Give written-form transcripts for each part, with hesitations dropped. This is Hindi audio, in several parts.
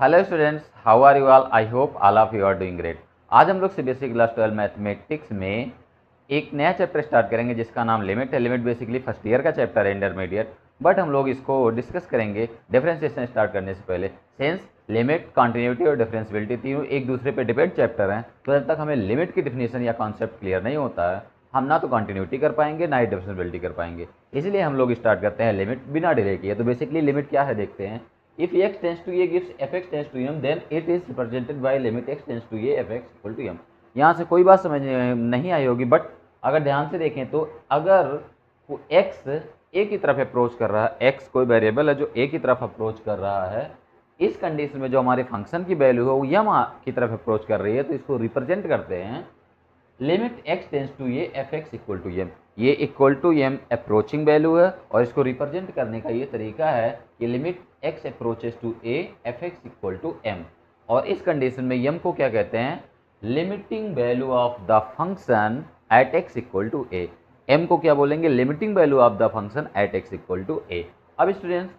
Hello students, how are you all? I hope all of you are doing great. आज हम लोग सीबीएसई क्लास 12 मैथमेटिक्स में एक नया चैप्टर स्टार्ट करेंगे जिसका नाम लिमिट है। लिमिट बेसिकली फर्स्ट ईयर का चैप्टर है, इंटरमीडिएट, बट हम लोग इसको डिस्कस करेंगे डिफरेंशिएशन स्टार्ट करने से पहले। सेंस लिमिट, कंटिन्यूटी और डिफरेंशियबिलिटी तीनों एक दूसरे पे डिपेंड चैप्टर हैं, तो जब तक हमें लिमिट की डिफिनेशन या कॉन्सेप्ट क्लियर नहीं होता है, हम ना तो कंटिन्यूटी कर पाएंगे ना ही डिफरेंशियबिलिटी कर पाएंगे। इसलिए हम लोग स्टार्ट करते हैं लिमिट बिना डिले किए। तो बेसिकली लिमिट क्या है देखते हैं। If x tends to a gives fx tends to m, then it is represented by limit x tends to a fx equal to m। यहाँ से कोई बात समझ नहीं आई होगी, बट अगर ध्यान से देखें तो अगर x a की तरफ अप्रोच कर रहा है, x कोई वेरिएबल है जो a की तरफ अप्रोच कर रहा है, इस कंडीशन में जो हमारे फंक्शन की वैल्यू है वो m की तरफ अप्रोच कर रही है, तो इसको रिप्रेजेंट करते हैं लिमिट x टेंस टू ये fx इक्वल टू m। ये equal to m approaching value है और इसको रिप्रेजेंट करने का ये तरीका है कि limit x approaches to a fx equal to m। और इस कंडीशन में m को क्या कहते हैं? Limiting value of the function at x equal to a। m को क्या बोलेंगे? Limiting value of the function at x equal to a। अब students,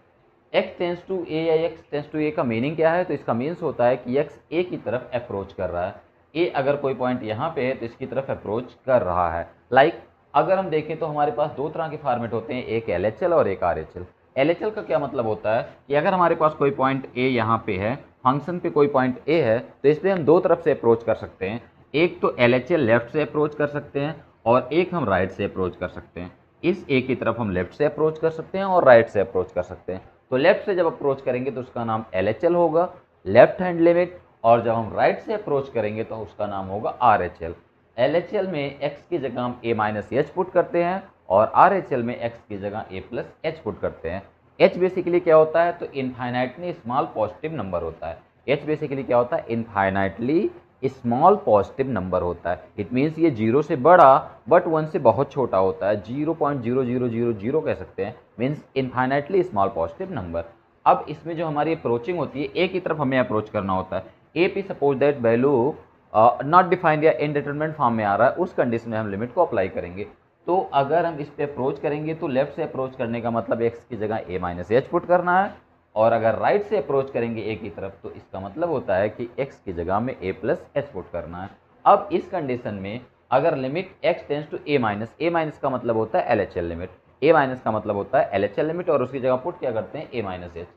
x tends to a या x टेंस टू a का मीनिंग क्या है? तो इसका मीन्स होता है कि x a की तरफ अप्रोच कर रहा है। ए अगर कोई पॉइंट यहाँ पे है तो इसकी तरफ अप्रोच कर रहा है। लाइक अगर हम देखें तो हमारे पास दो तरह के फॉर्मेट होते हैं, एक LHL और एक RHL। LHL का क्या मतलब होता है कि अगर हमारे पास कोई पॉइंट ए यहाँ पे है, फंक्शन पे कोई पॉइंट ए है, तो इस पर हम दो तरफ से अप्रोच कर सकते हैं। एक तो LHL लेफ्ट से अप्रोच कर सकते हैं और एक हम राइट से अप्रोच कर सकते हैं। इस ए की तरफ हम लेफ्ट से अप्रोच कर सकते हैं और राइट से अप्रोच कर सकते हैं। तो लेफ्ट से जब अप्रोच करेंगे तो उसका नाम LHL होगा, लेफ्ट हैंड लिमिट, और जब हम राइट से अप्रोच करेंगे तो उसका नाम होगा RHL। LHL में x की जगह हम a माइनस एच पुट करते हैं और RHL में x की जगह a प्लस एच पुट करते हैं। h बेसिकली क्या होता है? तो इनफाइनाइटली स्मॉल पॉजिटिव नंबर होता है। h बेसिकली क्या होता है? इनफाइनाइटली स्मॉल पॉजिटिव नंबर होता है। इट मीन्स ये 0 से बड़ा बट 1 से बहुत छोटा होता है, 0.0000 कह सकते हैं, means infinitely small positive number. अब इसमें जो हमारी अप्रोचिंग होती है, ए की तरफ हमें अप्रोच करना होता है। ए पे suppose that value not defined या इनडिटरमिनेट फॉर्म में आ रहा है, उस कंडीशन में हम लिमिट को अप्लाई करेंगे। तो अगर हम इस पे अप्रोच करेंगे तो लेफ्ट से अप्रोच करने का मतलब x की जगह a माइनस एच पुट करना है, और अगर राइट से अप्रोच करेंगे a की तरफ तो इसका मतलब होता है कि x की जगह में a प्लस एच पुट करना है। अब इस कंडीशन में अगर limit x tends to a minus का मतलब होता है LHL लिमिट, a माइनस का मतलब होता है LHL लिमिट, और उसकी जगह पुट क्या करते हैं? a minus H.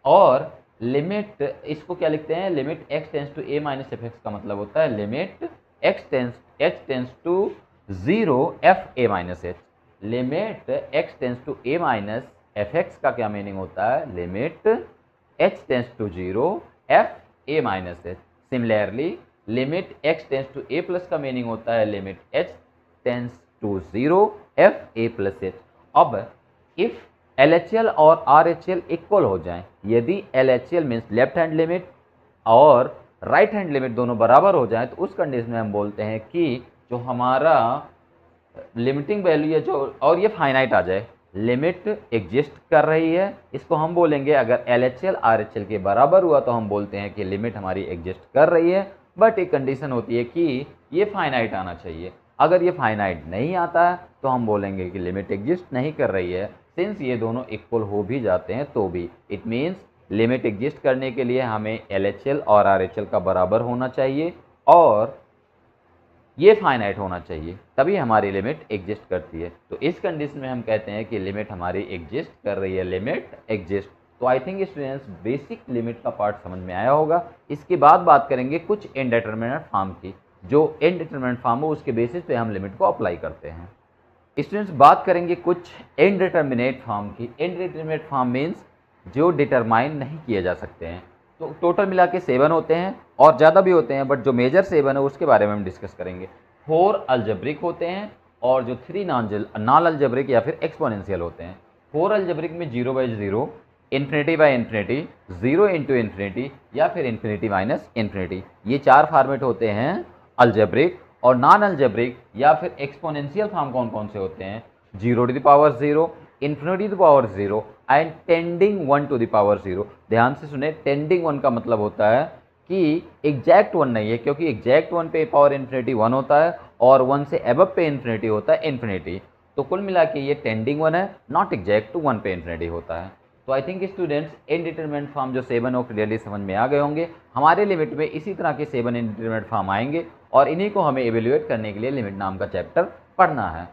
और लिमिट इसको क्या लिखते हैं? Limit x tends to a minus F X का मतलब होता है limit h tends to 0 f a minus H. Limit x tends to a minus F X का क्या मीनिंग होता है? Limit h tends to 0 f a minus H. Similarly limit x tends to a plus का मीनिंग होता है limit h tends to 0 f a plus H. अब इफ LHL और RHL इक्वल हो जाएं, यदि LHL means left hand limit और राइट हैंड लिमिट दोनों बराबर हो जाएं, तो उस कंडीशन में हम बोलते हैं कि जो हमारा लिमिटिंग वैल्यू है जो, और ये फाइनाइट आ जाए, लिमिट एग्जिस्ट कर रही है, इसको हम बोलेंगे। अगर LHL RHL के बराबर हुआ तो हम बोलते हैं कि लिमिट हमारी एग्जिस्ट कर रही है, बट एक कंडीशन होती है कि ये फाइनाइट आना चाहिए। अगर ये फाइनाइट नहीं आता है तो हम बोलेंगे कि लिमिट एग्जिस्ट नहीं कर रही है। सिंस ये दोनों इक्वल हो भी जाते हैं तो भी, इट मीन्स लिमिट एग्जिस्ट करने के लिए हमें LHL और RHL का बराबर होना चाहिए और ये फाइनाइट होना चाहिए, तभी हमारी लिमिट एग्जिस्ट करती है। तो इस कंडीशन में हम कहते हैं कि लिमिट हमारी एग्जिस्ट कर रही है, लिमिट एग्जिस्ट। तो I think students basic limit का पार्ट समझ में आया होगा। इसके बाद बात करेंगे कुछ इनडिटरमिनेट फॉर्म की। जो इनडिटरमिनेट फॉर्म हो उसके बेसिस पे हम लिमिट को अप्लाई करते हैं। स्टूडेंट्स बात करेंगे कुछ इनडिटरमिनेट फॉर्म की। इनडिटरमिनेट फॉर्म मीन्स जो डिटरमाइन नहीं किए जा सकते हैं। तो टोटल मिला के 7 होते हैं और ज़्यादा भी होते हैं, बट जो मेजर 7 है उसके बारे में हम डिस्कस करेंगे। 4 अलजेब्रिक होते हैं और जो 3 नॉन अलजेब्रिक या फिर एक्सपोनेंशियल होते हैं। 4 अलजेब्रिक में 0 by 0, infinity by infinity, 0 into infinity या फिर इन्फिनिटी माइनस इन्फिनिटी, ये 4 फॉर्मेट होते हैं अलजेब्रिक। और नॉन अलजेब्रिक या फिर एक्सपोनेंशियल फॉर्म कौन कौन से होते हैं? 0 to the power 0, infinity to the power 0 and tending 1 to the power 0। ध्यान से सुने, टेंडिंग 1 का मतलब होता है कि एग्जैक्ट 1 नहीं है, क्योंकि एग्जैक्ट 1 पे पावर इन्फिनिटी 1 होता है और 1 से एबव पे इन्फिनिटी होता है इन्फिनिटी। तो कुल मिला के ये टेंडिंग 1 है, नॉट एग्जैक्ट टू 1 पे इन्फिनिटी होता है। तो I think students indeterminate form जो 7 हो क्लियरली समझ में आ गए होंगे। हमारे लिमिट में इसी तरह के 7 इनडिटरमिनेट फॉर्म आएंगे और इन्हीं को हमें एवेल्युएट करने के लिए लिमिट नाम का चैप्टर पढ़ना है।